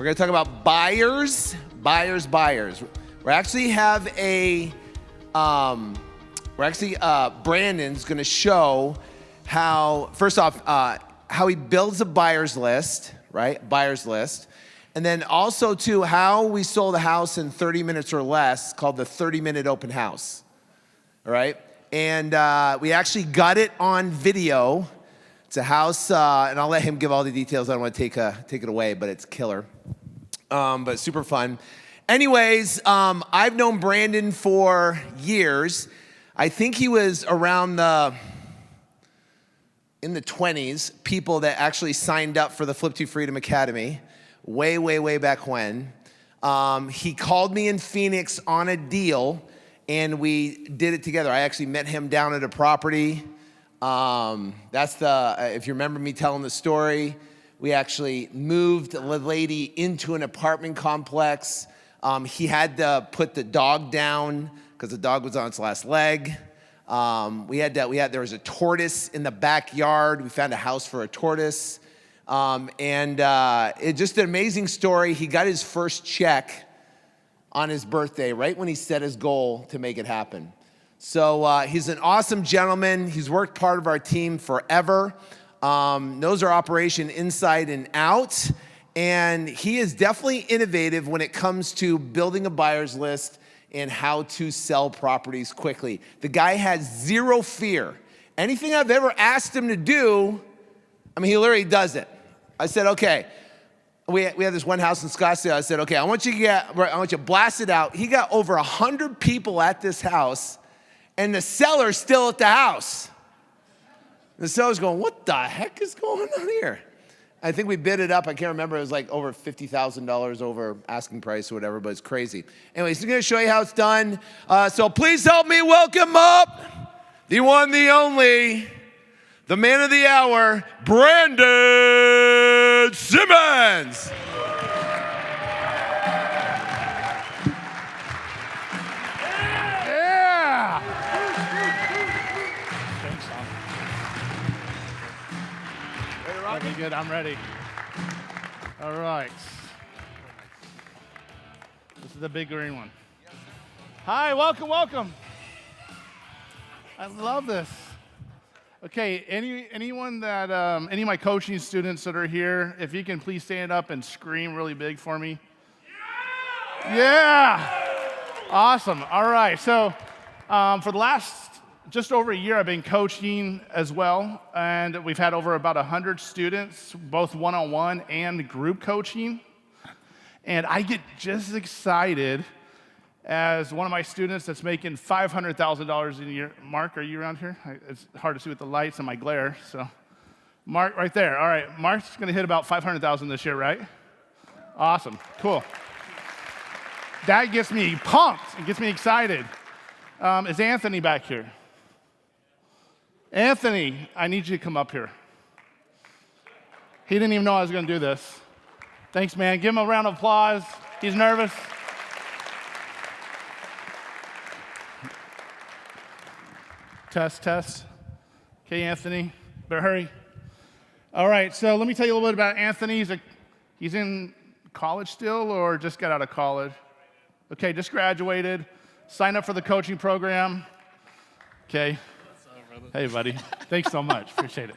We're going to talk about buyers. We actually have Brandon's going to show how, first off, how he builds a buyer's list, right? Buyer's list. And then also, too, how we sold a house in 30 minutes or less, called the 30-minute open house, all right? And we actually got it on video. It's a house, and I'll let him give all the details. I don't want to take it away, but it's killer, but super fun. Anyways, I've known Brandon for years. I think he was around in the 20s, people that actually signed up for the Flip to Freedom Academy, way back when. He called me in Phoenix on a deal, and we did it together. I actually met him down at a property. If you remember me telling the story, we actually moved the lady into an apartment complex. He had to put the dog down because the dog was on its last leg. There was a tortoise in the backyard. We found a house for a tortoise. It's just an amazing story. He got his first check on his birthday, right when he set his goal to make it happen. So he's an awesome gentleman. He's worked part of our team forever. Knows our operation inside and out. And he is definitely innovative when it comes to building a buyer's list and how to sell properties quickly. The guy has zero fear. Anything I've ever asked him to do, he literally does it. I said, okay. We had this one house in Scottsdale. I said, okay, I want you to blast it out. He got over 100 people at this house, and the seller's still at the house. The seller's going, what the heck is going on here? I think we bid it up. I can't remember. It was like over $50,000 over asking price or whatever, but it's crazy. Anyways, he's going to show you how it's done. So please help me welcome up the one, the only, the man of the hour, Brandon Simmons. Yeah. Okay, good. I'm ready. All right. This is the big green one. Hi, welcome. I love this. Okay, anyone that, any of my coaching students that are here, if you can please stand up and scream really big for me. Yeah! Awesome. All right, so for the last just over a year, I've been coaching as well, and we've had over about 100 students, both one-on-one and group coaching. And I get just as excited as one of my students that's making $500,000 a year. Mark, are you around here? It's hard to see with the lights and my glare. So, Mark, right there. All right, Mark's going to hit about $500,000 this year, right? Awesome, cool. That gets me pumped. It gets me excited. Is Anthony back here? Anthony, I need you to come up here. He didn't even know I was going to do this. Thanks, man. Give him a round of applause. He's nervous. Test. Okay, Anthony, better hurry. All right, so let me tell you a little bit about Anthony. He's in college still or just got out of college? Okay, just graduated. Signed up for the coaching program. Okay. Hey, buddy. Thanks so much. Appreciate it.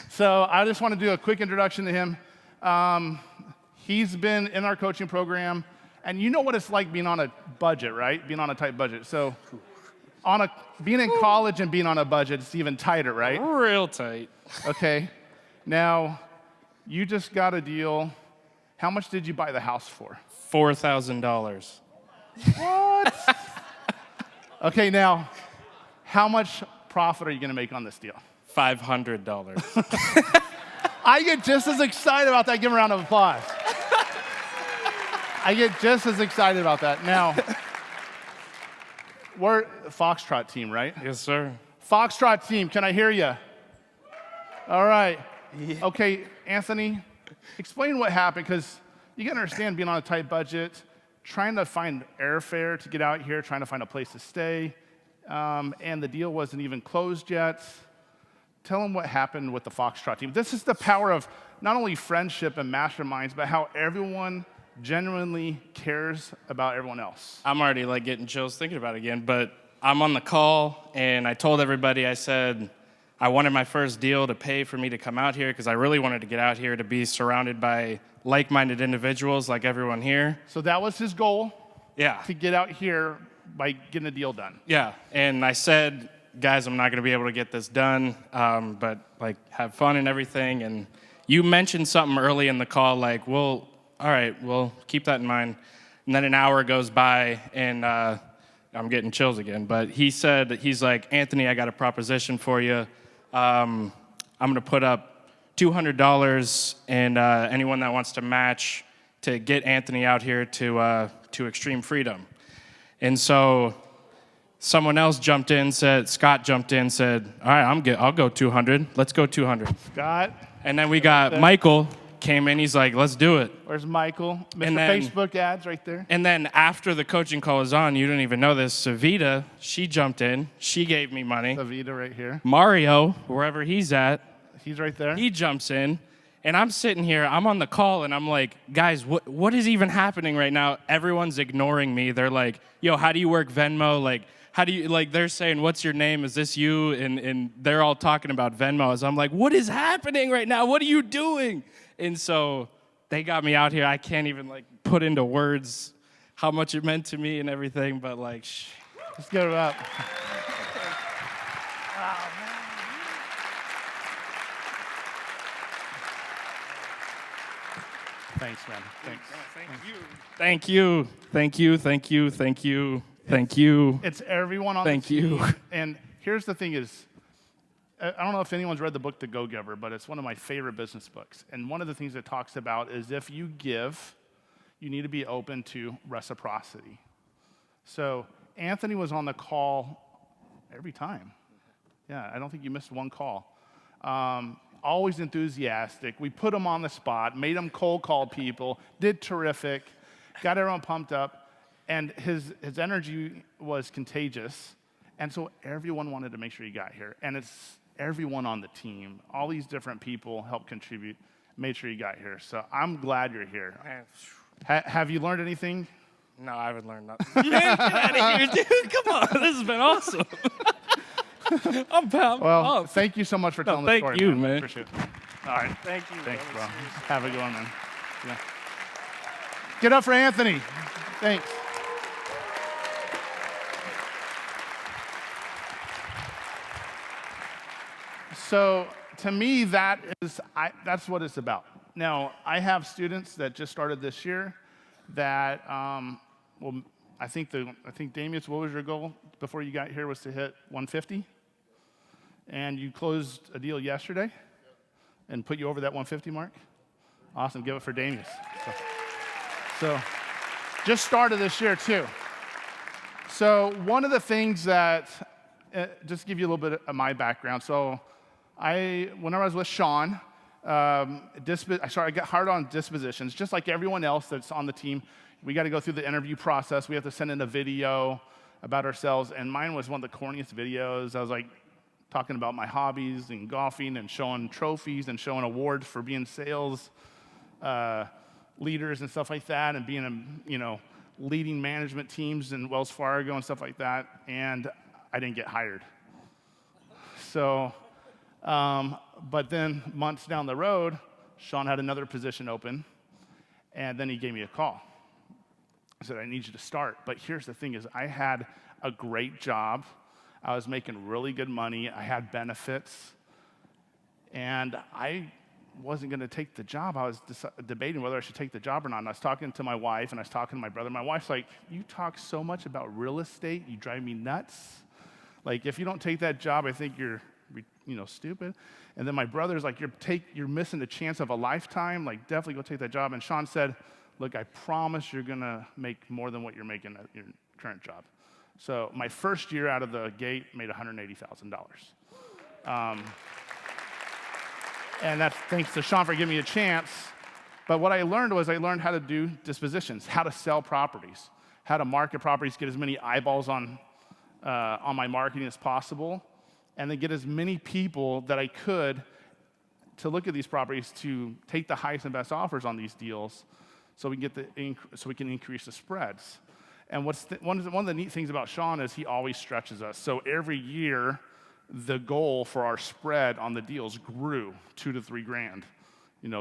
So I just want to do a quick introduction to him. He's been in our coaching program, and you know what it's like being on a budget, right? Being on a tight budget. So being in college and being on a budget, it's even tighter, right? Real tight. Okay. Now, you just got a deal. How much did you buy the house for? $4,000. What? Okay, now, how much profit are you going to make on this deal? $500. I get just as excited about that. Give him a round of applause. I get just as excited about that. Now, we're the Foxtrot team, right? Yes, sir. Foxtrot team, can I hear you? All right. Yeah. Okay, Anthony, explain what happened, because you got to understand being on a tight budget, trying to find airfare to get out here, trying to find a place to stay, and the deal wasn't even closed yet. Tell them what happened with the Foxtrot team. This is the power of not only friendship and masterminds, but how everyone genuinely cares about everyone else. I'm already like getting chills thinking about it again, but I'm on the call and I told everybody, I said, I wanted my first deal to pay for me to come out here because I really wanted to get out here to be surrounded by like-minded individuals like everyone here. So that was his goal, Yeah. to get out here by getting a deal done. Yeah, and I said, guys, I'm not going to be able to get this done, but like have fun and everything. And you mentioned something early in the call, like, well, all right, we'll keep that in mind. And then an hour goes by, and I'm getting chills again. But he said, he's like, Anthony, I got a proposition for you. I'm going to put up $200, and anyone that wants to match to get Anthony out here to Extreme Freedom. And so someone else jumped in, Scott jumped in, said, all right, I'll go 200. Let's go 200. Scott, And then we got Michael came in. He's like, let's do it. where's Michael? Mr. And then- Facebook ads right there. And then after the coaching call was on, you didn't even know this, Savita, she jumped in. She gave me money. Savita right here. Mario, wherever he's at, He's right there. he jumps in. And I'm sitting here, I'm on the call, and I'm like, guys, what is even happening right now? Everyone's ignoring me. They're like, yo, how do you work Venmo? Like, how do you, like, they're saying, what's your name? Is this you? And they're all talking about Venmo. So I'm like, what is happening right now? What are you doing? And so they got me out here. I can't even, like, put into words how much it meant to me and everything, but, like, Let's give it up. Thanks, man. Thanks. Thank you. Thank you. Thank you. Thank you. Thank you. It's everyone on Thank the team. you. And here's the thing is, I don't know if anyone's read the book The Go-Giver, but it's one of my favorite business books. And one of the things it talks about is if you give, you need to be open to reciprocity. So Anthony was on the call every time. Yeah, I don't think you missed one call. Always enthusiastic. We put him on the spot, made him cold call people, did terrific, got everyone pumped up, and his energy was contagious. And so everyone wanted to make sure he got here. And it's everyone on the team, all these different people helped contribute, made sure he got here. So I'm glad you're here. Have you learned anything? No, I haven't learned nothing. Man, get out of here, dude. Come on. This has been awesome. I'm pumped. Well, thank you so much for telling the thank story. you, man. Appreciate it. All right. Thank you. Thanks, bro. Have a good one, man. Yeah. Get up for Anthony. Thanks. So to me, that's what it's about. Now, I have students that just started this year that, I think Damius, what was your goal before you got here was to hit 150? And you closed a deal yesterday and put you over that 150 mark? Awesome, give it for Damius. So just started this year too. So one of the things that, just to give you a little bit of my background. So whenever I was with Sean, I got hired on dispositions, just like everyone else that's on the team. We got to go through the interview process. We have to send in a video about ourselves, and mine was one of the corniest videos. I was like talking about my hobbies and golfing and showing trophies and showing awards for being sales leaders and stuff like that, and being leading management teams in Wells Fargo and stuff like that. And I didn't get hired. So, but then months down the road, Sean had another position open, and then he gave me a call. I said, I need you to start. But here's the thing is I had a great job. I was making really good money. I had benefits. And I wasn't going to take the job. I was debating whether I should take the job or not. And I was talking to my wife, and I was talking to my brother. My wife's like, you talk so much about real estate. You drive me nuts. Like, if you don't take that job, I think you're stupid. And then my brother's like, you're missing a chance of a lifetime. Like, definitely go take that job. And Sean said, look, I promise you're going to make more than what you're making at your current job. So my first year out of the gate made $180,000. And that's thanks to Sean for giving me a chance. But what I learned was how to do dispositions, how to sell properties, how to market properties, get as many eyeballs on my marketing as possible, and then get as many people that I could to look at these properties to take the highest and best offers on these deals so we can increase the spreads. And one of the neat things about Sean is he always stretches us. So every year, the goal for our spread on the deals grew 2 to 3 grand.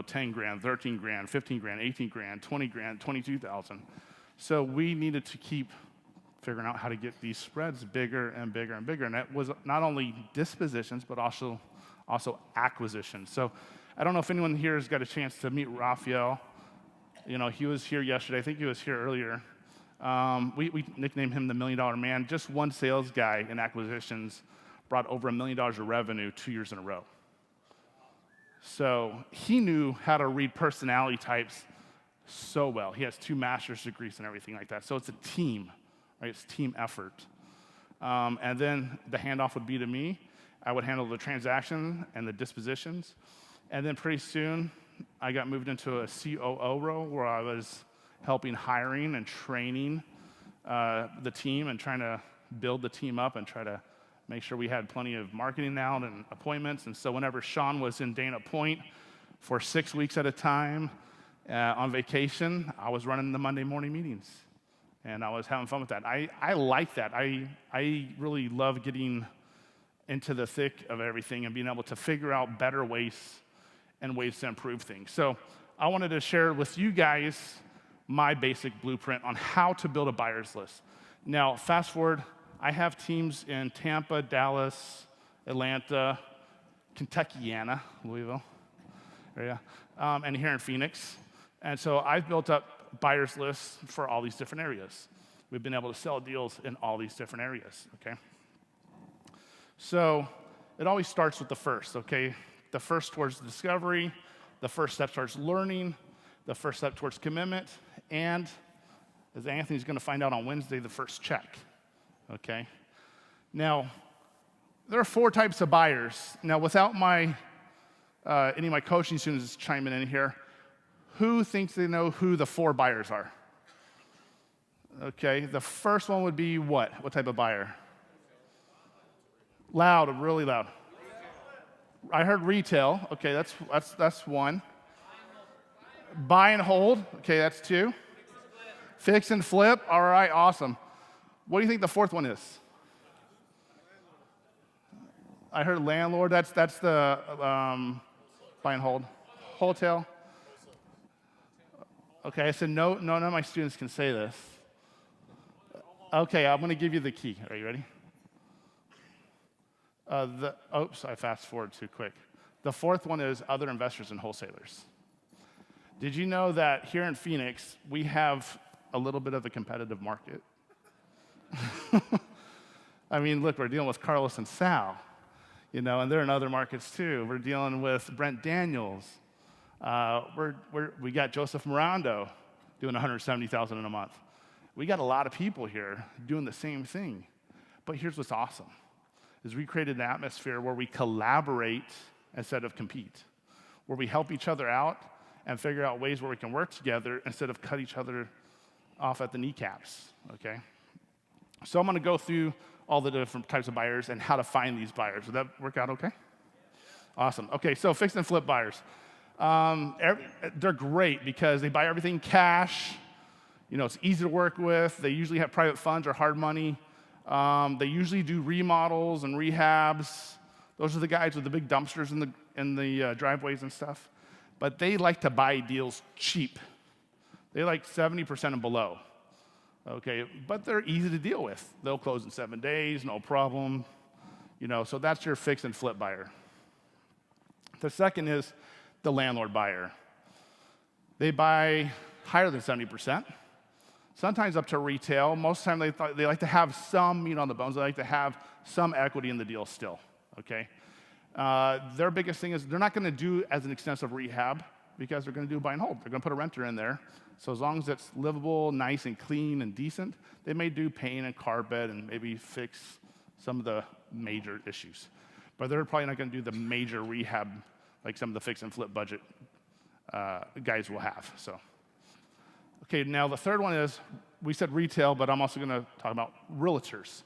10 grand, 13 grand, 15 grand, 18 grand, 20 grand, 22,000. So we needed to keep figuring out how to get these spreads bigger and bigger and bigger. And that was not only dispositions, but also acquisitions. So I don't know if anyone here has got a chance to meet Raphael. He was here yesterday. I think he was here earlier. We nicknamed him the $1 Million Man. Just one sales guy in acquisitions brought over $1 million of revenue 2 years in a row. So he knew how to read personality types so well. He has 2 master's degrees and everything like that. So it's a team, right? It's team effort. And then the handoff would be to me. I would handle the transaction and the dispositions. And then pretty soon, I got moved into a COO role where I was helping hiring and training the team and trying to build the team up and try to make sure we had plenty of marketing out and appointments. And so whenever Sean was in Dana Point for 6 weeks at a time on vacation, I was running the Monday morning meetings. And I was having fun with that. I like that. I really love getting into the thick of everything and being able to figure out better ways and ways to improve things. So I wanted to share with you guys my basic blueprint on how to build a buyer's list. Now, fast forward, I have teams in Tampa, Dallas, Atlanta, Kentuckiana, Louisville, area, and here in Phoenix. And so I've built up buyer's lists for all these different areas. We've been able to sell deals in all these different areas, okay? So it always starts with the first, okay? The first towards discovery, the first step towards learning, the first step towards commitment, and as Anthony's going to find out on Wednesday, the first check, okay? Now, there are 4 types of buyers. Now, without any of my coaching students chiming in here, who thinks they know who the 4 buyers are? Okay, the first one would be what? What type of buyer? Loud, really loud. I heard retail. Okay, that's one. Buy and hold. Okay, that's 2. Fix and flip. All right, awesome. What do you think the 4th one is? I heard landlord. That's the buy and hold. Wholesale. Okay, I said no. None of my students can say this. Okay, I'm going to give you the key. Are you ready? I fast forward too quick. The 4th one is other investors and wholesalers. Did you know that here in Phoenix, we have a little bit of a competitive market? I mean, look, we're dealing with Carlos and Sal, and they're in other markets too. We're dealing with Brent Daniels. We got Joseph Mirando doing $170,000 in a month. We got a lot of people here doing the same thing. But here's what's awesome, is we created an atmosphere where we collaborate instead of compete, where we help each other out and figure out ways where we can work together instead of cut each other off at the kneecaps, okay? So I'm going to go through all the different types of buyers and how to find these buyers. Would that work out okay? Awesome. Okay, so fix and flip buyers. They're great because they buy everything cash. It's easy to work with. They usually have private funds or hard money. They usually do remodels and rehabs. Those are the guys with the big dumpsters in the driveways and stuff. But they like to buy deals cheap. They like 70% and below. Okay, but they're easy to deal with. They'll close in 7 days, no problem. So that's your fix and flip buyer. The second is the landlord buyer. They buy higher than 70%, sometimes up to retail. Most of the time they like to have some meat on the bones. They like to have some equity in the deal still, okay? Their biggest thing is they're not going to do as an extensive rehab because they're going to do buy and hold. They're going to put a renter in there. So as long as it's livable, nice and clean and decent, they may do paint and carpet and maybe fix some of the major issues. But they're probably not going to do the major rehab like some of the fix and flip budget guys will have. So, okay, now the third one is, we said retail, but I'm also going to talk about realtors.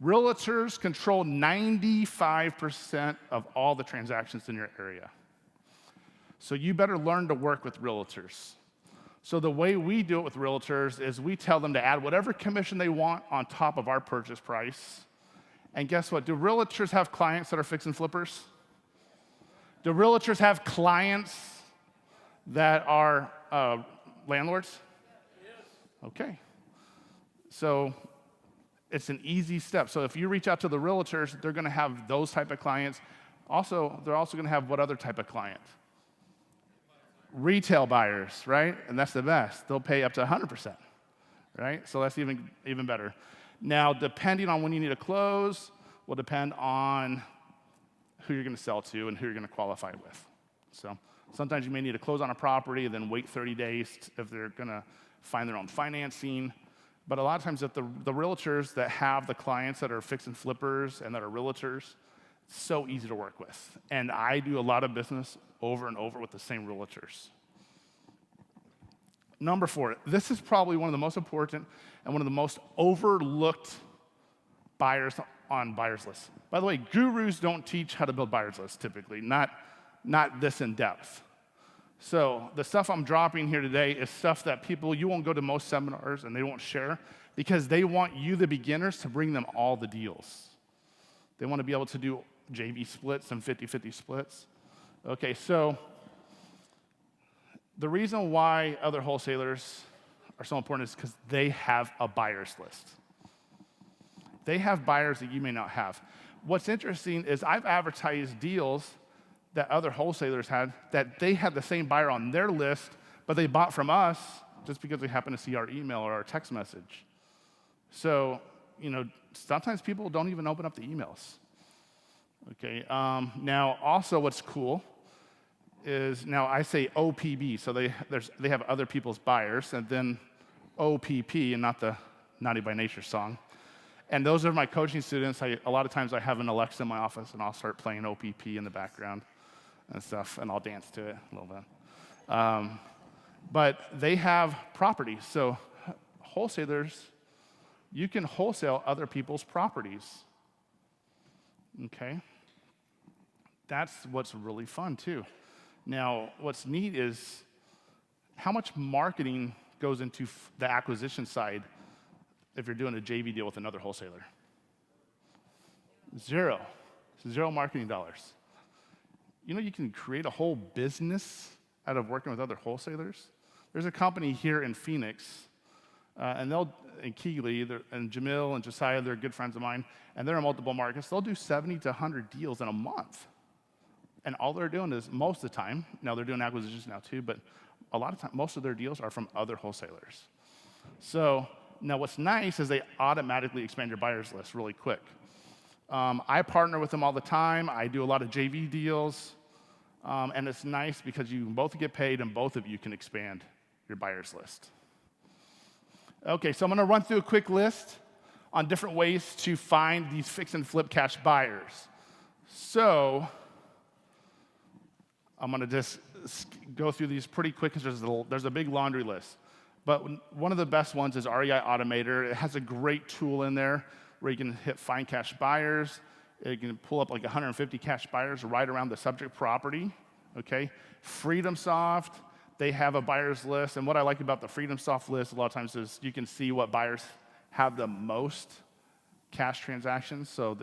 Realtors control 95% of all the transactions in your area. So you better learn to work with realtors. So the way we do it with realtors is we tell them to add whatever commission they want on top of our purchase price. And guess what? Do realtors have clients that are fix and flippers? Do realtors have clients that are landlords? Okay. So it's an easy step. So if you reach out to the realtors, they're going to have those type of clients. Also, they're also going to have what other type of client? Retail buyers, right? And that's the best. They'll pay up to 100%, right? So that's even better. Now, depending on when you need to close, will depend on who you're going to sell to and who you're going to qualify with. So sometimes you may need to close on a property and then wait 30 days if they're going to find their own financing. But a lot of times, if the realtors that have the clients that are fix and flippers and that are realtors, it's so easy to work with. And I do a lot of business over and over with the same realtors. Number 4, this is probably one of the most important and one of the most overlooked buyers on buyers lists. By the way, gurus don't teach how to build buyers lists typically, not this in depth. So the stuff I'm dropping here today is stuff that you won't go to most seminars and they won't share because they want you, the beginners, to bring them all the deals. They want to be able to do JV splits and 50-50 splits. Okay, so the reason why other wholesalers are so important is because they have a buyer's list. They have buyers that you may not have. What's interesting is I've advertised deals that other wholesalers had that they had the same buyer on their list, but they bought from us just because they happen to see our email or our text message. So, sometimes people don't even open up the emails. Okay, now also what's cool is now I say OPB, so they have other people's buyers, and then OPP, and not the Naughty by Nature song. And those are my coaching students. A lot of times I have an Alexa in my office, and I'll start playing OPP in the background and stuff, and I'll dance to it a little bit. But they have properties, so wholesalers, you can wholesale other people's properties. Okay? That's what's really fun, too. Now, what's neat is how much marketing goes into the acquisition side if you're doing a JV deal with another wholesaler. Zero marketing dollars. You can create a whole business out of working with other wholesalers. There's a company here in Phoenix, and Keeley, and Jamil and Josiah, they're good friends of mine, and they're in multiple markets. They'll do 70 to 100 deals in a month. And all they're doing is, most of the time, now they're doing acquisitions now too, but a lot of time, most of their deals are from other wholesalers. So now what's nice is they automatically expand your buyers list really quick. I partner with them all the time. I do a lot of JV deals. And it's nice because you both get paid and both of you can expand your buyers list. Okay, so I'm going to run through a quick list on different ways to find these fix and flip cash buyers. So I'm going to just go through these pretty quick because there's a big laundry list. But one of the best ones is REI Automator. It has a great tool in there where you can hit find cash buyers. You can pull up like 150 cash buyers right around the subject property. Okay, FreedomSoft, they have a buyers list. And what I like about the FreedomSoft list a lot of times is you can see what buyers have the most cash transactions. So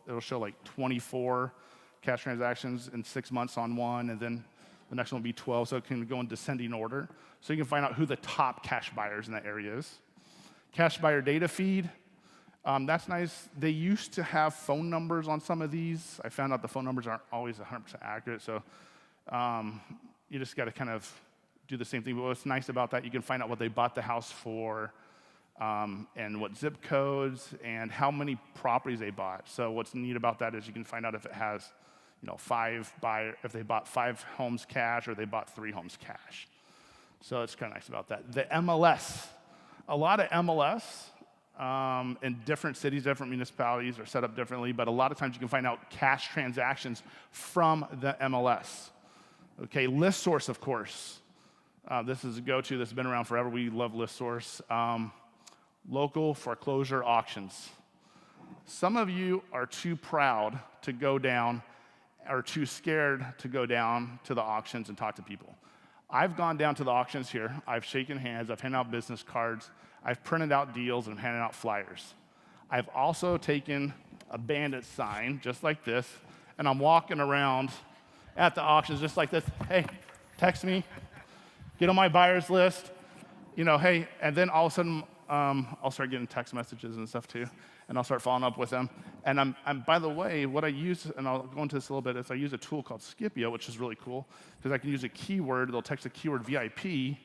it'll show like 24 cash transactions in 6 months on one, and then the next one will be 12, so it can go in descending order. So you can find out who the top cash buyers in that area is. Cash buyer data feed, that's nice. They used to have phone numbers on some of these. I found out the phone numbers aren't always 100% accurate, so you just got to kind of do the same thing. But what's nice about that, you can find out what they bought the house for, and what zip codes, and how many properties they bought. So what's neat about that is you can find out if it has, if they bought 5 homes cash or they bought 3 homes cash. So it's kind of nice about that. The MLS, a lot of MLS in different cities, different municipalities are set up differently, but a lot of times you can find out cash transactions from the MLS. Okay, ListSource, of course. This is a go-to that's been around forever. We love ListSource. Local foreclosure auctions. Some of you are too proud to go down or too scared to go down to the auctions and talk to people. I've gone down to the auctions here. I've shaken hands. I've handed out business cards. I've printed out deals and handed out flyers. I've also taken a bandit sign, just like this, and I'm walking around at the auctions just like this. Hey, text me. Get on my buyer's list. Hey, and then all of a sudden, I'll start getting text messages and stuff too, and I'll start following up with them. And I'm by the way, what I use, and I'll go into this a little bit, is I use a tool called Scipio, which is really cool, because I can use a keyword. They'll text a keyword VIP to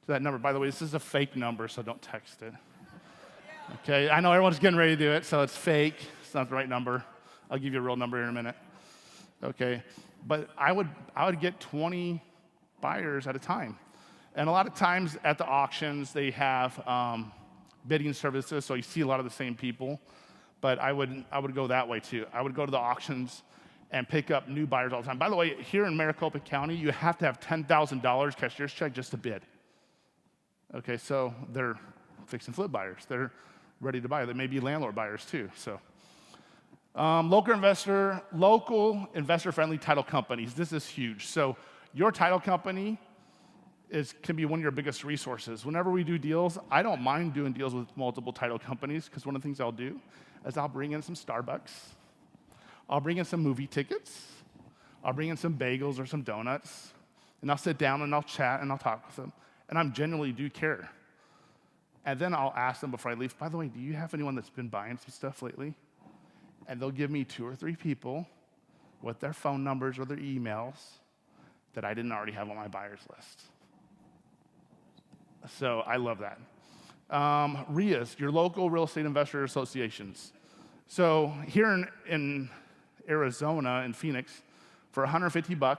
that number. By the way, this is a fake number, so don't text it. Okay, I know everyone's getting ready to do it, so it's fake. It's not the right number. I'll give you a real number here in a minute. Okay, but I would get 20 buyers at a time. And a lot of times at the auctions, they have bidding services, so you see a lot of the same people. But I would go that way too. I would go to the auctions and pick up new buyers all the time. By the way, here in Maricopa County, you have to have $10,000 cashier's check just to bid. Okay, so they're fix and flip buyers. They're ready to buy. They may be landlord buyers too. So local investor-friendly title companies. This is huge. So your title company can be one of your biggest resources. Whenever we do deals, I don't mind doing deals with multiple title companies, because one of the things I'll do is I'll bring in some Starbucks, I'll bring in some movie tickets, I'll bring in some bagels or some donuts, and I'll sit down and I'll chat and I'll talk with them, and I genuinely do care. And then I'll ask them before I leave, by the way, do you have anyone that's been buying some stuff lately? And they'll give me 2 or 3 people with their phone numbers or their emails that I didn't already have on my buyer's list. So I love that. RIAs, your local real estate investor associations. So here in Arizona, in Phoenix, for $150,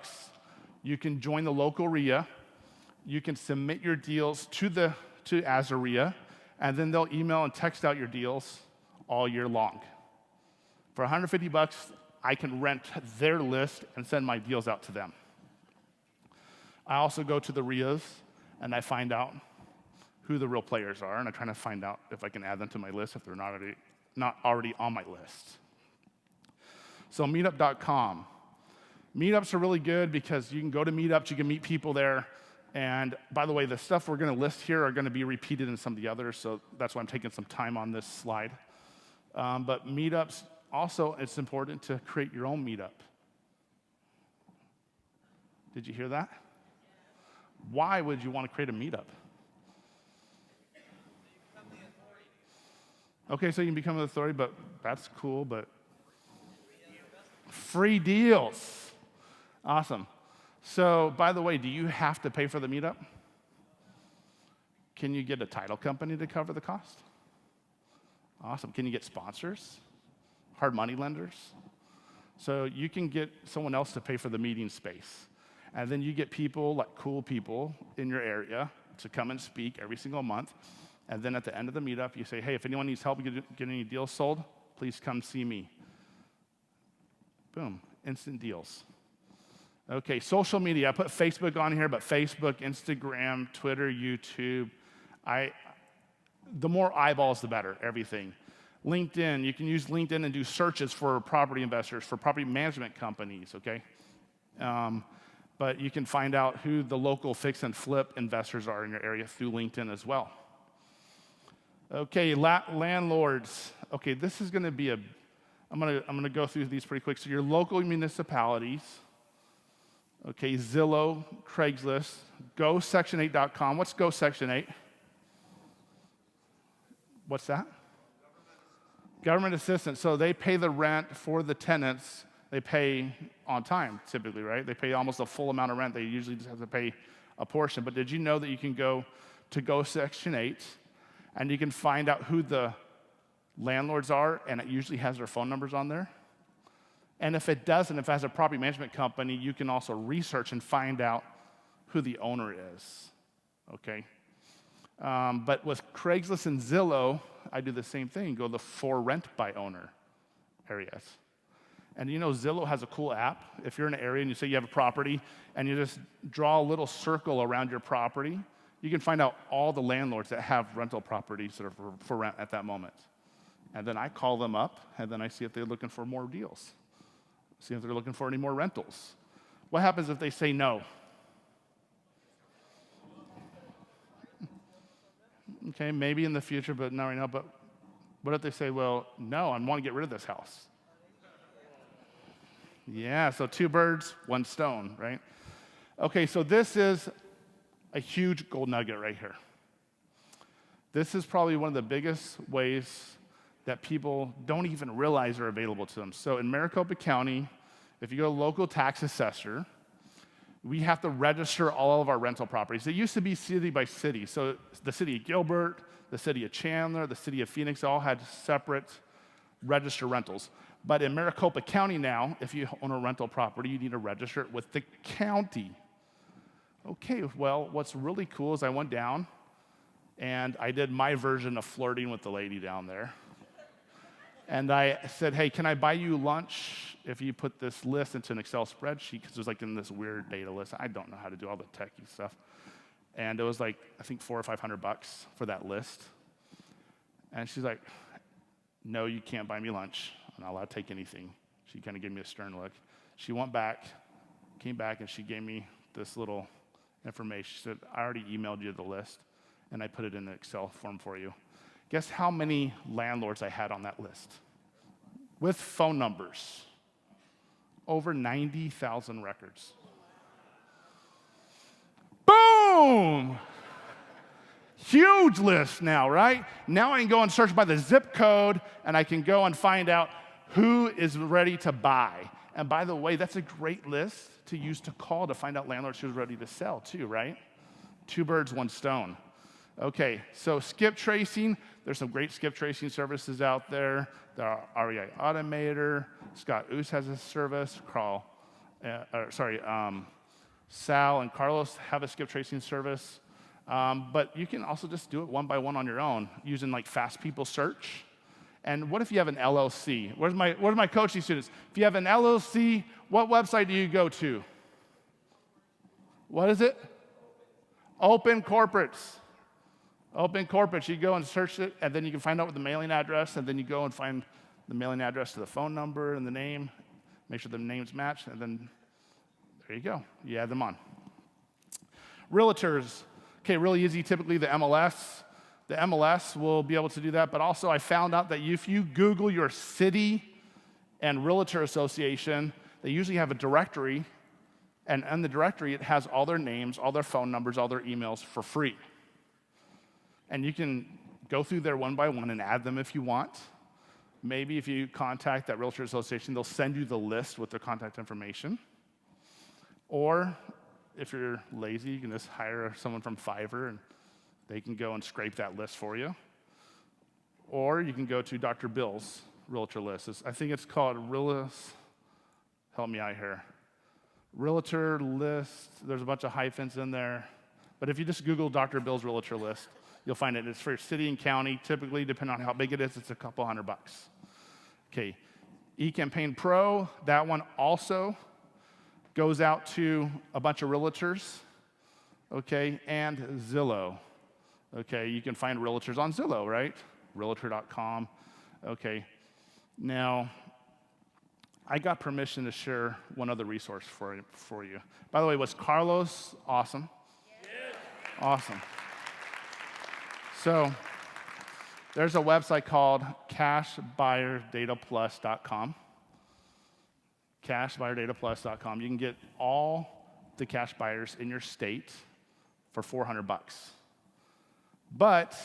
you can join the local RIA. You can submit your deals as a RIA, and then they'll email and text out your deals all year long. For $150, I can rent their list and send my deals out to them. I also go to the RIAs and I find out who the real players are, and I try to find out if I can add them to my list if they're not already on my list. So meetup.com. Meetups are really good because you can go to meetups, you can meet people there, and by the way, the stuff we're going to list here are going to be repeated in some of the others, so that's why I'm taking some time on this slide. But meetups, also, it's important to create your own meetup. Did you hear that? Why would you want to create a meetup? Okay, so you can become an authority, but that's cool, but free deals. Awesome. So, by the way, do you have to pay for the meetup? Can you get a title company to cover the cost? Awesome. Can you get sponsors? Hard money lenders? So you can get someone else to pay for the meeting space. And then you get people, like cool people in your area, to come and speak every single month. And then at the end of the meetup, you say, hey, if anyone needs help getting any deals sold, please come see me. Boom, instant deals. Okay, social media. I put Facebook on here, but Facebook, Instagram, Twitter, YouTube. The more eyeballs, the better, everything. LinkedIn, you can use LinkedIn and do searches for property investors, for property management companies, okay? But you can find out who the local fix and flip investors are in your area through LinkedIn as well. Okay, landlords. Okay, this is gonna be I'm gonna go through these pretty quick. So your local municipalities, okay, Zillow, Craigslist, GoSection8.com. What's Go Section 8? What's that? Government assistance. So they pay the rent for the tenants. They pay on time, typically, right? They pay almost a full amount of rent. They usually just have to pay a portion. But did you know that you can go to Go Section 8 and you can find out who the landlords are, and it usually has their phone numbers on there? And if it doesn't, if it has a property management company, you can also research and find out who the owner is, okay? But with Craigslist and Zillow, I do the same thing, go to the for rent by owner areas. And you know, Zillow has a cool app. If you're in an area and you say you have a property and you just draw a little circle around your property, you can find out all the landlords that have rental properties that are for rent at that moment. And then I call them up, and then I see if they're looking for more deals. See if they're looking for any more rentals. What happens if they say no? Okay, maybe in the future, but not right now. But what if they say, well, no, I want to get rid of this house? Yeah, so 2 birds, 1 stone, right? Okay, so this is a huge gold nugget right here. This is probably one of the biggest ways that people don't even realize are available to them. So in Maricopa County, if you go to local tax assessor, we have to register all of our rental properties. It used to be city by city. So the city of Gilbert, the city of Chandler, the city of Phoenix all had separate register rentals. But in Maricopa County now, if you own a rental property, you need to register it with the county. Okay, well, what's really cool is I went down and I did my version of flirting with the lady down there. And I said, hey, can I buy you lunch if you put this list into an Excel spreadsheet? Because it was like in this weird data list. I don't know how to do all the techie stuff. And it was like, I think $400 or $500 for that list. And she's like, no, you can't buy me lunch. I'm not allowed to take anything. She kind of gave me a stern look. She went back, came back, and she gave me this little information. She said, I already emailed you the list, and I put it in an Excel form for you. Guess how many landlords I had on that list? With phone numbers. Over 90,000 records. Boom! Huge list now, right? Now I can go and search by the zip code, and I can go and find out who is ready to buy. And by the way, that's a great list to use to call to find out landlords who's ready to sell too, right? 2 birds, 1 stone. Okay, so skip tracing. There's some great skip tracing services out there. There are REI Automator. Scott Oos has a service. Sal and Carlos have a skip tracing service. But you can also just do it one by one on your own using like Fast People Search. And what if you have an LLC? Where's my coaching students? If you have an LLC, what website do you go to? What is it? Open Corporates. Open Corporates. You go and search it, and then you can find out what the mailing address, and then you go and find the mailing address to the phone number and the name. Make sure the names match, and then there you go. You add them on. Realtors. Okay, really easy. Typically, the MLS. The MLS will be able to do that, but also I found out that if you Google your city and realtor association, they usually have a directory, and in the directory, it has all their names, all their phone numbers, all their emails for free. And you can go through there one by one and add them if you want. Maybe if you contact that realtor association, they'll send you the list with their contact information. Or if you're lazy, you can just hire someone from Fiverr and they can go and scrape that list for you. Or you can go to Dr. Bill's realtor list. I think it's called help me out here. Realtor list, there's a bunch of hyphens in there. But if you just Google Dr. Bill's realtor list, you'll find it. It's for city and county. Typically, depending on how big it is, it's a couple $100. Okay, eCampaign Pro, that one also goes out to a bunch of realtors, okay, and Zillow. Okay, you can find realtors on Zillow, right? Realtor.com. Okay, now I got permission to share one other resource for you. By the way, was Carlos awesome? Yes. Awesome. So there's a website called cashbuyerdataplus.com. Cashbuyerdataplus.com. You can get all the cash buyers in your state for $400. But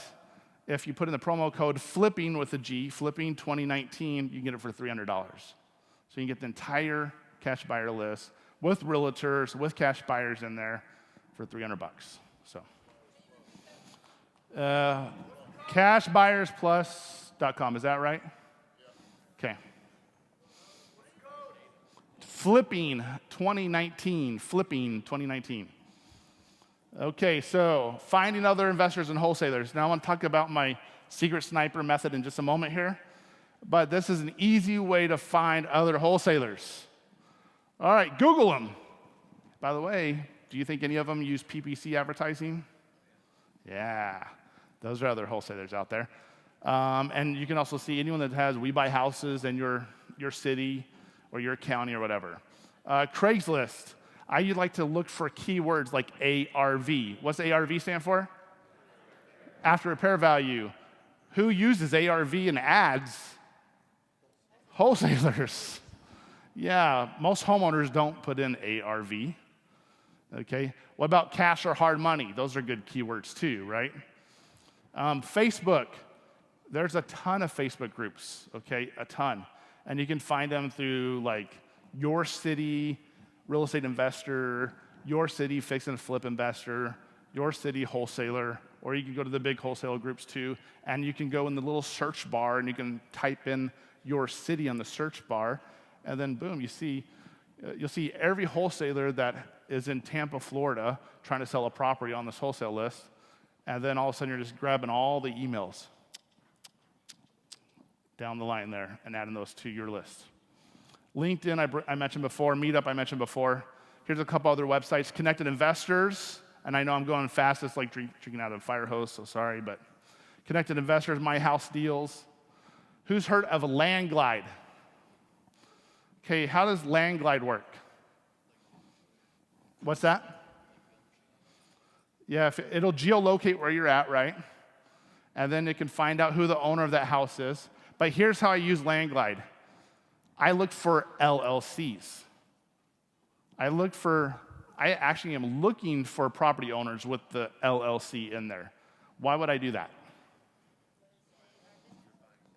if you put in the promo code flipping with a G, flipping 2019, you can get it for $300. So you can get the entire cash buyer list with realtors, with cash buyers in there for $300. So cashbuyersplus.com, is that right? Okay. Flipping 2019, flipping 2019. Okay, so finding other investors and wholesalers. Now I want to talk about my secret sniper method in just a moment here, but this is an easy way to find other wholesalers. All right, Google them. By the way, do you think any of them use PPC advertising? Yeah, those are other wholesalers out there. And you can also see anyone that has We Buy Houses in your city or your county or whatever. Craigslist. I like to look for keywords like ARV. What's ARV stand for? after repair value. Who uses ARV and ads? Wholesalers. Yeah, most homeowners don't put in ARV. Okay, what about cash or hard money? Those are good keywords too, right? Facebook. There's a ton of Facebook groups, okay, a ton. And you can find them through like Your City Real Estate Investor, Your City Fix and Flip Investor, Your City Wholesaler, or you can go to the big wholesale groups too, and you can go in the little search bar and you can type in Your City on the search bar, and then boom, you'll see every wholesaler that is in Tampa, Florida, trying to sell a property on this wholesale list, and then all of a sudden you're just grabbing all the emails down the line there and adding those to your list. LinkedIn, I mentioned before. Meetup, I mentioned before. Here's a couple other websites. Connected Investors, and I know I'm going fast. It's like drinking out of a fire hose, so sorry, but Connected Investors, My House Deals. Who's heard of a Land Glide? Okay, how does Land Glide work? What's that? Yeah, it'll geolocate where you're at, right? And then it can find out who the owner of that house is. But here's how I use Land Glide. I look for LLCs. I actually am looking for property owners with the LLC in there. Why would I do that?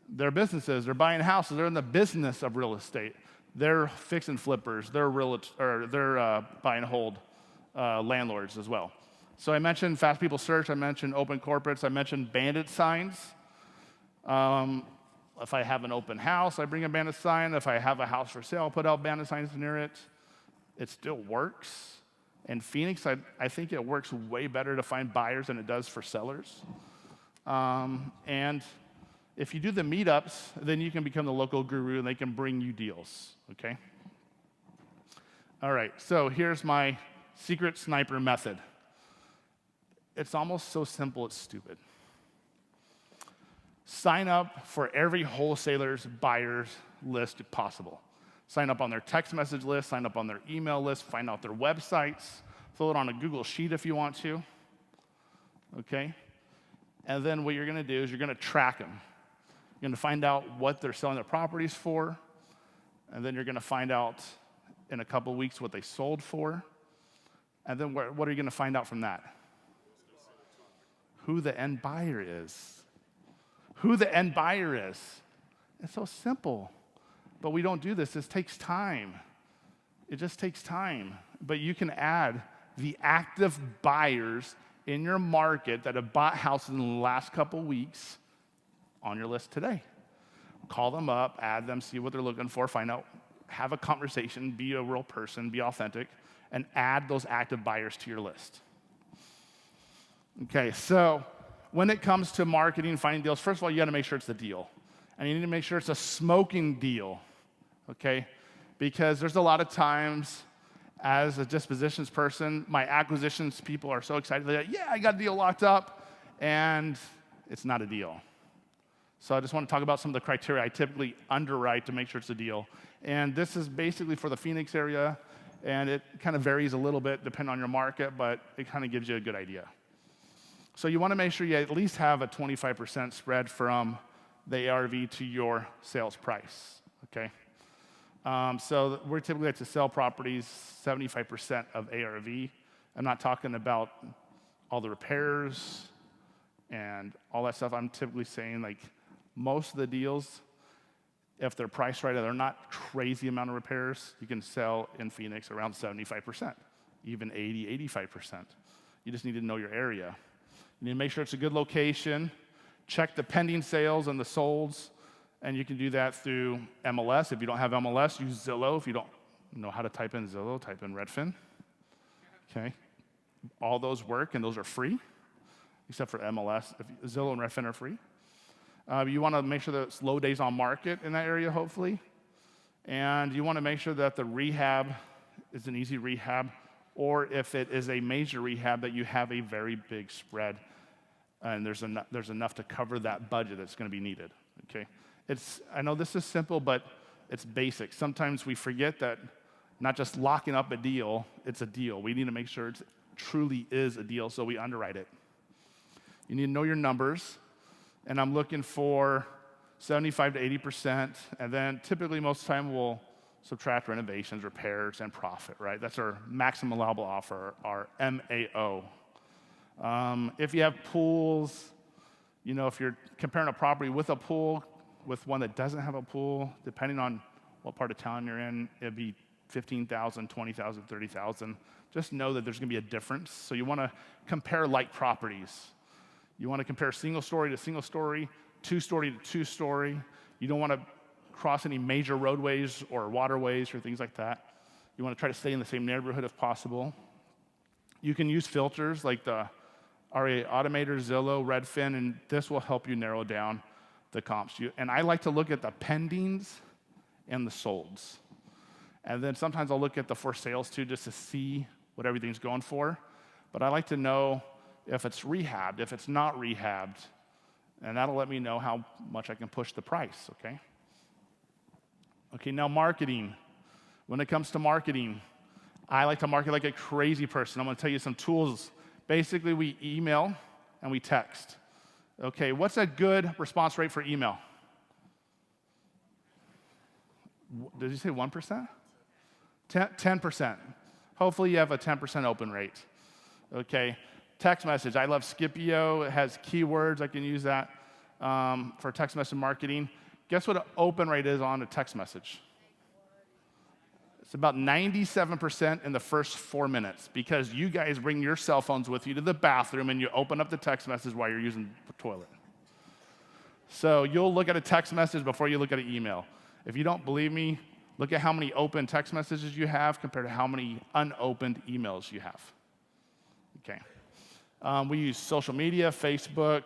They're businesses. They're buying houses. They're in the business of real estate. They're fix and flippers. They're buy and hold landlords as well. So I mentioned Fast People Search. I mentioned open corporates. I mentioned bandit signs. If I have an open house, I bring a bandit sign. If I have a house for sale, I'll put out bandit signs near it. It still works. In Phoenix, I think it works way better to find buyers than it does for sellers. And if you do the meetups, then you can become the local guru and they can bring you deals, okay? All right, so here's my secret sniper method. It's almost so simple, it's stupid. Sign up for every wholesaler's buyer's list if possible. Sign up on their text message list, sign up on their email list, find out their websites, fill it on a Google Sheet if you want to, okay? And then what you're gonna do is you're gonna track them. You're gonna find out what they're selling their properties for, and then you're gonna find out in a couple weeks what they sold for, and then what are you gonna find out from that? Who the end buyer is. Who the end buyer is. It's so simple. But we don't do this. This takes time. It just takes time. But you can add the active buyers in your market that have bought houses in the last couple weeks on your list today. Call them up, add them, see what they're looking for, find out, have a conversation, be a real person, be authentic, and add those active buyers to your list. Okay, so when it comes to marketing, finding deals, first of all, you gotta make sure it's the deal. And you need to make sure it's a smoking deal, okay? Because there's a lot of times as a dispositions person, my acquisitions people are so excited. They're like, yeah, I got a deal locked up, and it's not a deal. So I just want to talk about some of the criteria I typically underwrite to make sure it's a deal. And this is basically for the Phoenix area, and it kind of varies a little bit depending on your market, but it kind of gives you a good idea. So you want to make sure you at least have a 25% spread from the ARV to your sales price, okay? So we're typically like to sell properties 75% of ARV. I'm not talking about all the repairs and all that stuff. I'm typically saying like most of the deals, if they're priced right, they're not crazy amount of repairs, you can sell in Phoenix around 75%, even 80, 85%. You just need to know your area. You need to make sure it's a good location. Check the pending sales and the solds, and you can do that through MLS. If you don't have MLS, use Zillow. If you don't know how to type in Zillow, type in Redfin. Okay, all those work, and those are free, except for MLS. Zillow and Redfin are free. You want to make sure that it's low days on market in that area, hopefully, and you want to make sure that the rehab is an easy rehab, or if it is a major rehab, that you have a very big spread. And there's enough to cover that budget that's going to be needed, okay? I know this is simple, but it's basic. Sometimes we forget that not just locking up a deal, it's a deal. We need to make sure it truly is a deal, so we underwrite it. You need to know your numbers, and I'm looking for 75 to 80%, and then typically most of the time we'll subtract renovations, repairs, and profit, right? That's our maximum allowable offer, our MAO. If you have pools, if you're comparing a property with a pool with one that doesn't have a pool, depending on what part of town you're in, it'd be $15,000, $20,000, $30,000. Just know that there's going to be a difference. So you want to compare like properties. You want to compare single story to single story, two-story to two-story. You don't want to cross any major roadways or waterways or things like that. You want to try to stay in the same neighborhood if possible. You can use filters like the RA Automator, Zillow, Redfin, and this will help you narrow down the comps. And I like to look at the pendings and the solds. And then sometimes I'll look at the for sales too, just to see what everything's going for. But I like to know if it's rehabbed, if it's not rehabbed, and that'll let me know how much I can push the price, okay? Okay, now marketing. When it comes to marketing, I like to market like a crazy person. I'm gonna tell you some tools. Basically, we email and we text. Okay, what's a good response rate for email? Did you say 1%? 10%. Hopefully you have a 10% open rate. Okay, text message. I love Scipio. It has keywords. I can use that for text message marketing. Guess what an open rate is on a text message? It's about 97% in the first 4 minutes because you guys bring your cell phones with you to the bathroom and you open up the text message while you're using the toilet. So you'll look at a text message before you look at an email. If you don't believe me, look at how many open text messages you have compared to how many unopened emails you have. Okay. We use social media, Facebook.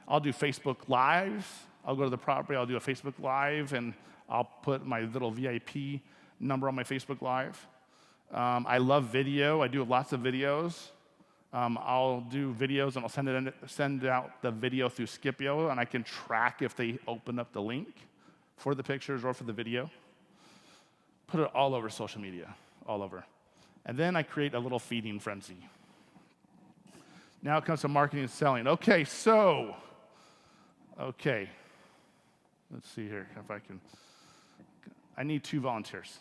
I'll do Facebook Lives. I'll go to the property, I'll do a Facebook Live, and I'll put my little VIP number on my Facebook Live. I love video. I do lots of videos. I'll do videos, and I'll send out the video through Scipio, and I can track if they open up the link for the pictures or for the video. Put it all over social media, all over. And then I create a little feeding frenzy. Now it comes to marketing and selling. Okay. Let's see here if I can. I need 2 volunteers.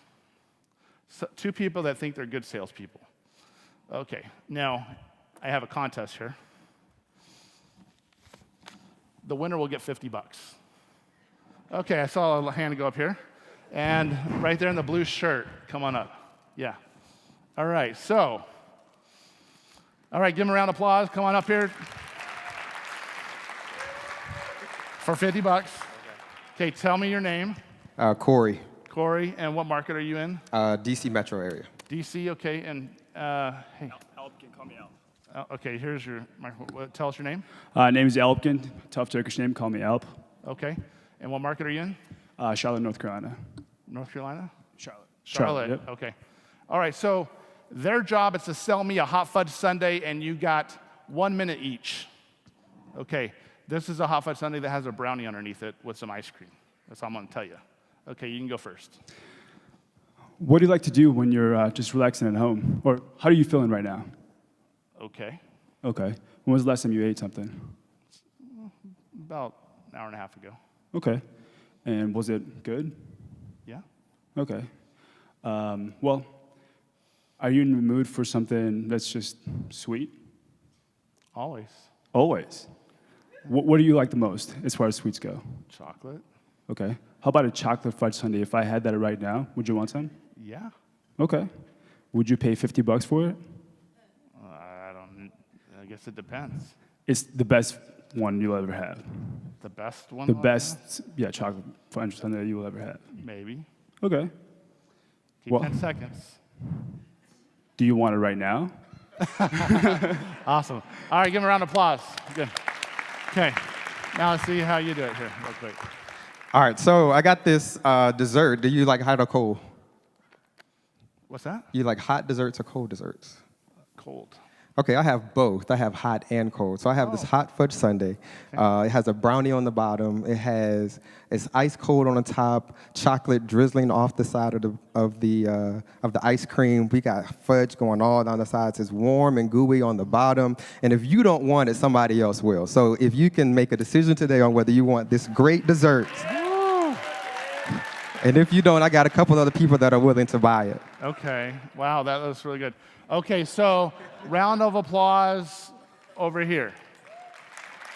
So 2 people that think they're good salespeople. Okay, now I have a contest here. The winner will get $50. Okay, I saw a hand go up here. And right there in the blue shirt, come on up. Yeah. All right, give him a round of applause. Come on up here. For $50. Okay, tell me your name. Corey. Corey, and what market are you in? DC metro area. DC, okay, and hey. Elpkin, call me Alp. Okay, here's tell us your name. Name is Elpkin, tough Turkish name, call me Alp. Okay, and what market are you in? Charlotte, North Carolina. North Carolina? Charlotte, yep. Okay. All right, so their job is to sell me a hot fudge sundae, and you got 1 minute each. Okay, this is a hot fudge sundae that has a brownie underneath it with some ice cream. That's all I'm gonna tell you. Okay, you can go first. What do you like to do when you're just relaxing at home? Or how are you feeling right now? Okay. Okay. When was the last time you ate something? About an hour and a half ago. Okay. And was it good? Yeah. Okay. Well, are you in the mood for something that's just sweet? Always. Always. What do you like the most as far as sweets go? Chocolate. Okay. How about a chocolate fudge sundae? If I had that right now, would you want some? Yeah. Okay. Would you pay $50 for it? I guess it depends. It's the best one you'll ever have. The best one? The best, chocolate fudge sundae you will ever have. Maybe. Okay. Keep 10 seconds. Do you want it right now? Awesome. All right, give him a round of applause. Good. Okay. Now let's see how you do it here real quick. All right, so I got this dessert. Do you like hot or cold? What's that? You like hot desserts or cold desserts? Cold. Okay, I have both. I have hot and cold. So I have this hot fudge sundae. It has a brownie on the bottom. It's ice cold on the top, chocolate drizzling off the side of the ice cream. We got fudge going all down the sides. It's warm and gooey on the bottom. And if you don't want it, somebody else will. So if you can make a decision today on whether you want this great dessert, and if you don't, I got a couple other people that are willing to buy it. Okay. Wow, that was really good. Okay, so round of applause over here.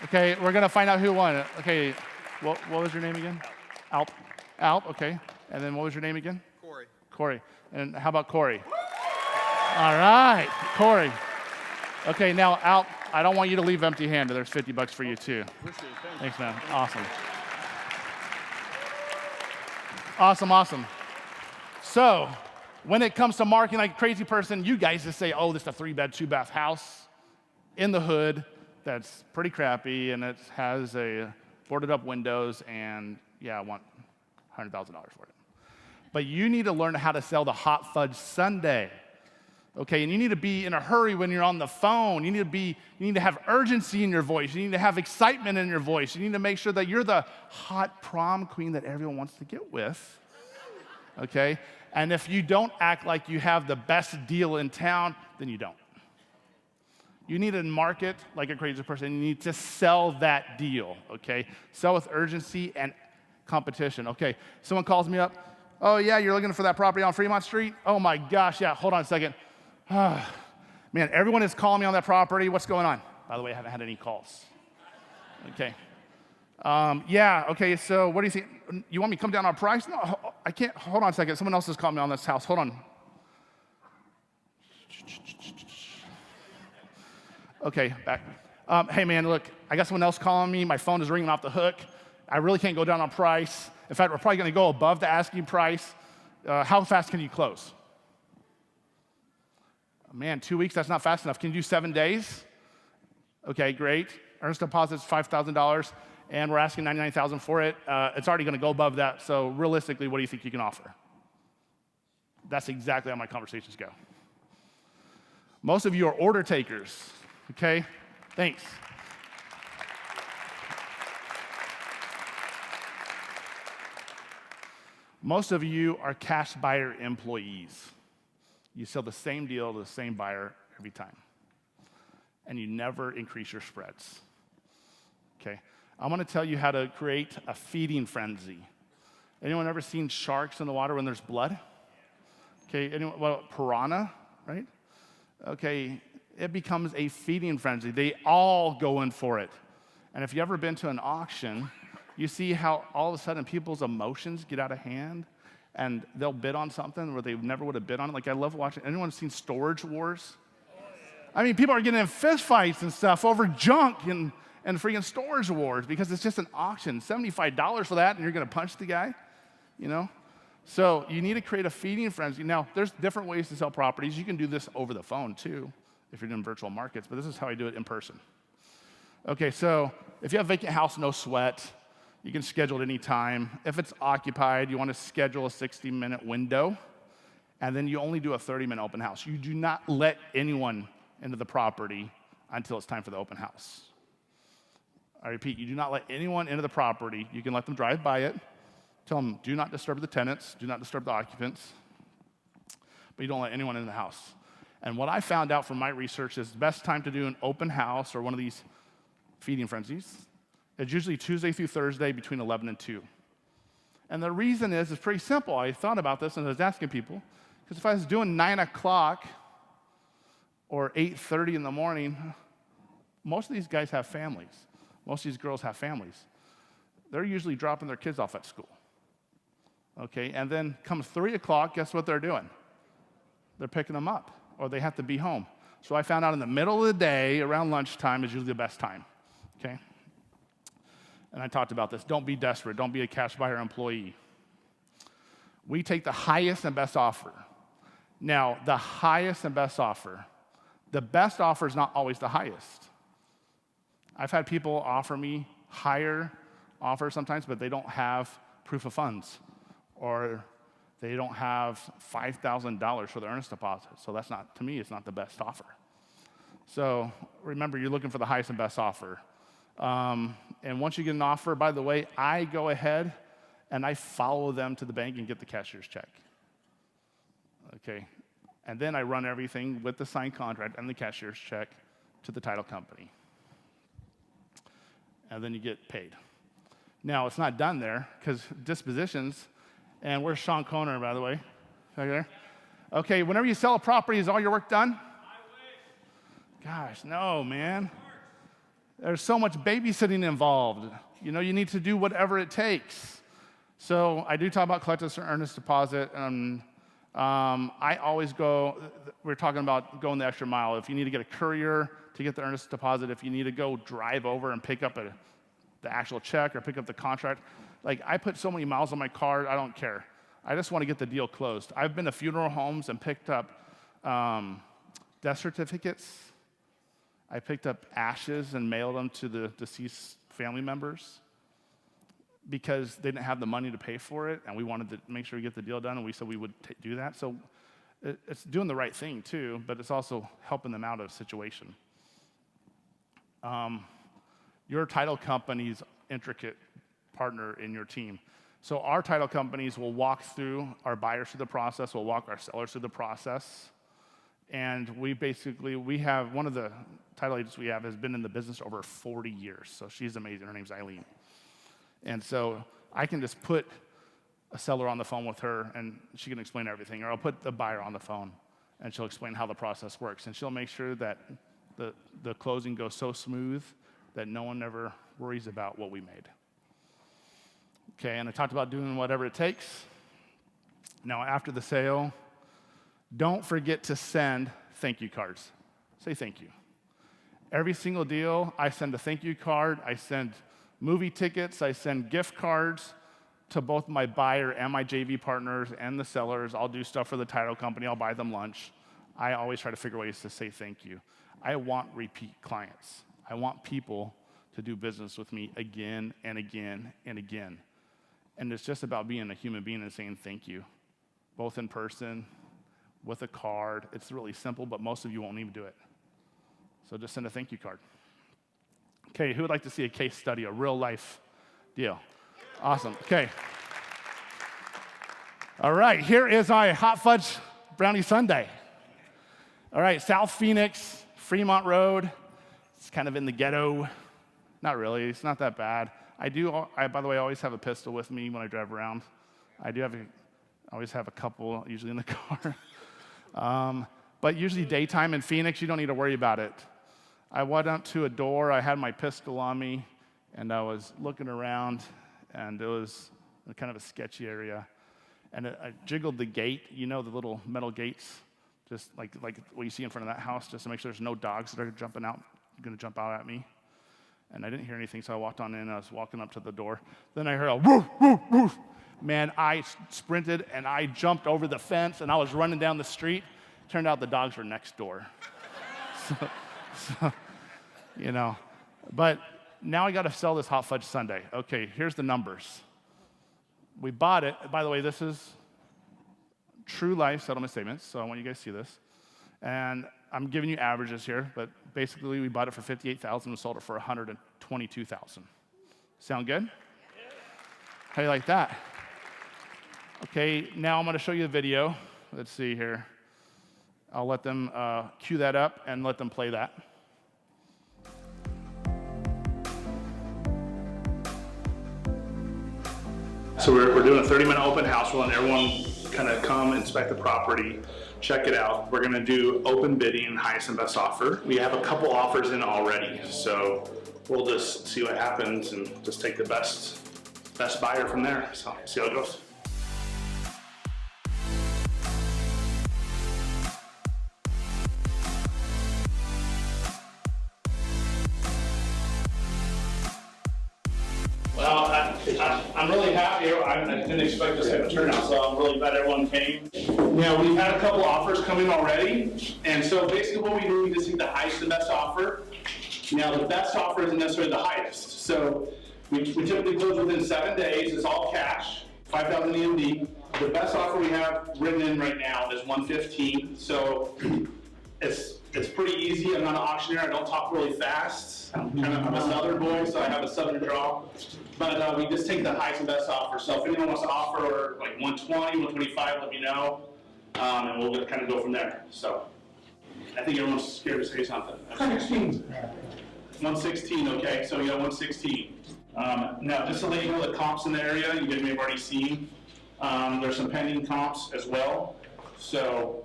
Okay, we're gonna find out who won it. Okay, what was your name again? Alp. Alp. Okay. And then what was your name again? Corey. Corey. And how about Corey? All right, Corey. Okay, now Alp, I don't want you to leave empty-handed. There's $50 for you too. Thanks, man. Awesome. Awesome. So, when it comes to marketing like a crazy person, you guys just say, oh, this is a 3-bed, 2-bath house in the hood that's pretty crappy and it has a boarded up windows and yeah, I want $100,000 for it. But you need to learn how to sell the hot fudge sundae. Okay, and you need to be in a hurry when you're on the phone. You need to have urgency in your voice. You need to have excitement in your voice. You need to make sure that you're the hot prom queen that everyone wants to get with. Okay? And if you don't act like you have the best deal in town, then you don't. You need to market like a crazy person. You need to sell that deal, okay? Sell with urgency and competition. Okay, someone calls me up. Oh, yeah, you're looking for that property on Fremont Street? Oh, my gosh, yeah, hold on a second. Man, everyone is calling me on that property. What's going on? By the way, I haven't had any calls. Okay. Yeah, okay, so what do you think? You want me to come down on price? No, I can't. Hold on a second. Someone else is calling me on this house. Hold on. Okay, back. Hey, man, look, I got someone else calling me. My phone is ringing off the hook. I really can't go down on price. In fact, we're probably going to go above the asking price. How fast can you close? Man, 2 weeks, that's not fast enough. Can you do 7 days? Okay, great. Earnest deposit's $5,000, and we're asking $99,000 for it. It's already going to go above that, so realistically, what do you think you can offer? That's exactly how my conversations go. Most of you are order takers, okay? Thanks. Most of you are cash buyer employees. You sell the same deal to the same buyer every time. And you never increase your spreads. Okay? I want to tell you how to create a feeding frenzy. Anyone ever seen sharks in the water when there's blood? Okay, anyone, well, piranha, right? Okay, it becomes a feeding frenzy. They all go in for it. And if you've ever been to an auction, you see how all of a sudden people's emotions get out of hand and they'll bid on something where they never would have bid on it. Like, I love watching. Anyone seen Storage Wars? I mean, people are getting in fist fights and stuff over junk and freaking Storage Wars because it's just an auction. $75 for that, and you're going to punch the guy, you know? So you need to create a feeding frenzy. Now, there's different ways to sell properties. You can do this over the phone, too, if you're doing virtual markets, but this is how I do it in person. Okay, so if you have a vacant house, no sweat. You can schedule it any time. If it's occupied, you want to schedule a 60-minute window, and then you only do a 30-minute open house. You do not let anyone into the property until it's time for the open house. I repeat, you do not let anyone into the property. You can let them drive by it. Tell them, do not disturb the tenants, do not disturb the occupants, but you don't let anyone in the house. And what I found out from my research is the best time to do an open house or one of these feeding frenzies is usually Tuesday through Thursday between 11 and 2. And the reason is, it's pretty simple. I thought about this and I was asking people, because if I was doing 9 o'clock or 8:30 in the morning, most of these guys have families. Most of these girls have families. They're usually dropping their kids off at school. Okay, and then comes 3 o'clock, guess what they're doing? They're picking them up, or they have to be home. So I found out in the middle of the day, around lunchtime, is usually the best time, okay? And I talked about this. Don't be desperate. Don't be a cash buyer employee. We take the highest and best offer. Now, the highest and best offer, the best offer is not always the highest. I've had people offer me higher offers sometimes, but they don't have proof of funds, or they don't have $5,000 for the earnest deposit. So that's not, to me, it's not the best offer. So remember, you're looking for the highest and best offer. And once you get an offer, by the way, I go ahead and I follow them to the bank and get the cashier's check. Okay? And then I run everything with the signed contract and the cashier's check to the title company. And then you get paid. Now, it's not done there, because dispositions, and where's Sean Conner, by the way? Right there? Okay, whenever you sell a property, is all your work done? Gosh, no, man. There's so much babysitting involved. You know, you need to do whatever it takes. So I do talk about collective earnest deposit. I always go, we're talking about going the extra mile. If you need to get a courier to get the earnest deposit, if you need to go drive over and pick up the actual check or pick up the contract, like I put so many miles on my card, I don't care. I just want to get the deal closed. I've been to funeral homes and picked up death certificates. I picked up ashes and mailed them to the deceased family members because they didn't have the money to pay for it, and we wanted to make sure we get the deal done, and we said we would do that. So it's doing the right thing, too, but it's also helping them out of a situation. Your title company's intricate partner in your team. So our title companies will walk through our buyers through the process, we'll walk our sellers through the process, and we have one of the title agents we have has been in the business over 40 years. So she's amazing. Her name's Eileen. And so I can just put a seller on the phone with her, and she can explain everything. Or I'll put the buyer on the phone, and she'll explain how the process works. And she'll make sure that the closing goes so smooth that no one ever worries about what we made. Okay, and I talked about doing whatever it takes. Now, after the sale, don't forget to send thank you cards. Say thank you. Every single deal, I send a thank you card. I send movie tickets. I send gift cards to both my buyer and my JV partners and the sellers. I'll do stuff for the title company. I'll buy them lunch. I always try to figure ways to say thank you. I want repeat clients. I want people to do business with me again and again and again. And it's just about being a human being and saying thank you, both in person, with a card. It's really simple, but most of you won't even do it. So just send a thank you card. Okay, who would like to see a case study, a real life deal? Awesome, okay. All right, here is my hot fudge brownie sundae. All right, South Phoenix, Fremont Road. It's kind of in the ghetto. Not really, it's not that bad. I, by the way, always have a pistol with me when I drive around. I always have a couple, usually in the car. But usually daytime in Phoenix, you don't need to worry about it. I went up to a door, I had my pistol on me, and I was looking around, and it was kind of a sketchy area. And I jiggled the gate, you know, the little metal gates, just like what you see in front of that house, just to make sure there's no dogs that are going to jump out at me. And I didn't hear anything, so I walked on in, and I was walking up to the door. Then I heard a woof, woof, woof. Man, I sprinted, and I jumped over the fence, and I was running down the street. Turned out the dogs were next door. so, you know. But now I got to sell this hot fudge sundae. Okay, here's the numbers. We bought it. By the way, this is true life settlement statements, so I want you guys to see this. And I'm giving you averages here, but basically we bought it for $58,000 and sold it for $122,000. Sound good? How do you like that? Okay, now I'm going to show you a video. Let's see here. I'll let them cue that up and let them play that. So we're doing a 30-minute open house. We're letting everyone kind of come inspect the property, check it out. We're going to do open bidding, highest and best offer. We have a couple offers in already, so we'll just see what happens and just take the best buyer from there. So see how it goes. Well, I'm really happy. I didn't expect this type of turnout, so I'm really glad everyone came. Now, we've had a couple offers come in already, and so basically what we do, we just need the highest and best offer. Now, the best offer isn't necessarily the highest. So we typically close within 7 days. It's all cash, $5,000 EMD. The best offer we have written in right now is $115. So it's It's pretty easy. I'm not an auctioneer. I don't talk really fast. I'm a Southern boy, so I have a Southern draw. But we just take the highest and best offer. So if anyone wants to offer like 120, 125, let me know, and we'll kind of go from there. So I think everyone's scared to say something. 116, okay, so we got 116. Now, just to let you know the comps in the area, you guys may have already seen, there's some pending comps as well. So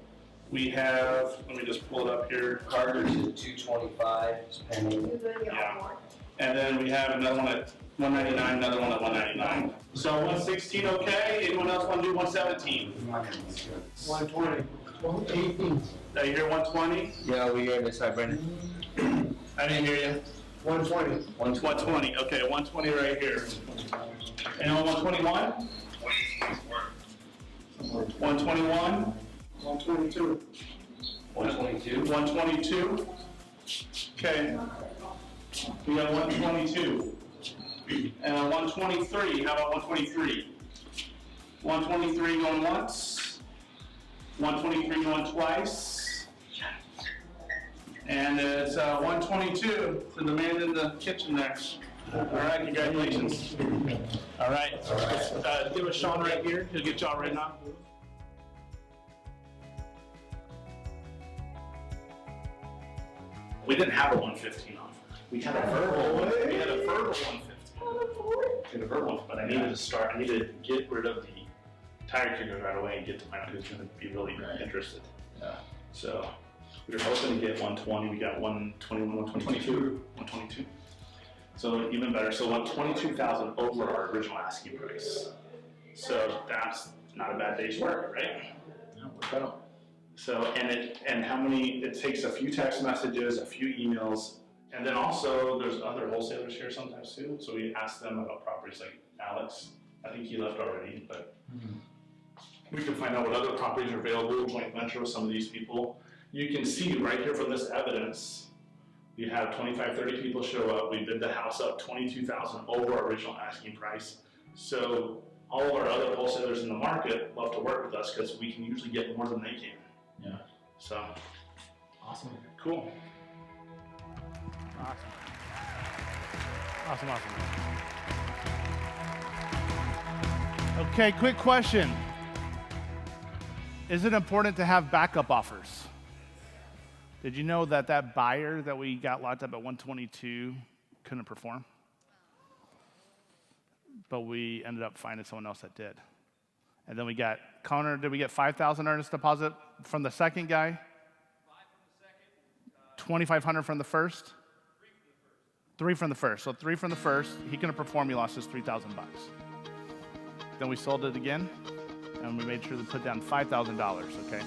we have, let me just pull it up here. Carter's at 225, pending. Yeah. And then we have another one at 199, another one at 199. So 116, okay, anyone else want to do 117? 120. 118. Did you hear 120? Yeah, we hear this, Brendan. I didn't hear you. 120. 120, okay, 120 right here. Anyone 121? 121? 122. 122. 122? Okay. We got 122. And 123, how about 123? 123 going once. 123 going twice. And it's 122 for the man in the kitchen there. All right, congratulations. All right, let's give us Sean right here. He'll get y'all written up. We didn't have a 115 offer. We had a verbal 115. We had a verbal one, but I needed to start. I needed to get rid of the tire kickers right away and get to find out who's going to be really interested. Yeah. So we were hoping to get 120. We got 121, 122. 122. So even better. So 122,000 over our original asking price. So that's not a bad day's work, right? Yeah, So, and how many, it takes a few text messages, a few emails, and then also there's other wholesalers here sometimes too. So we ask them about properties like Alex. I think he left already, but we can find out what other properties are available, joint venture with some of these people. You can see right here from this evidence, we have 25, 30 people show up. We bid the house up 22,000 over our original asking price. So all of our other wholesalers in the market love to work with us because we can usually get more than they can. Yeah. So, Awesome. cool. Awesome. Okay, quick question. Is it important to have backup offers? Did you know that that buyer that we got locked up at 122 couldn't perform? But we ended up finding someone else that did. And then we got, Connor, did we get 5,000 earnest deposit from the second guy? 5 from the second. 2,500 from the first? 3 from the first. So 3 from the first. He couldn't perform. He lost his $3,000. Then we sold it again, and we made sure to put down $5,000. Okay.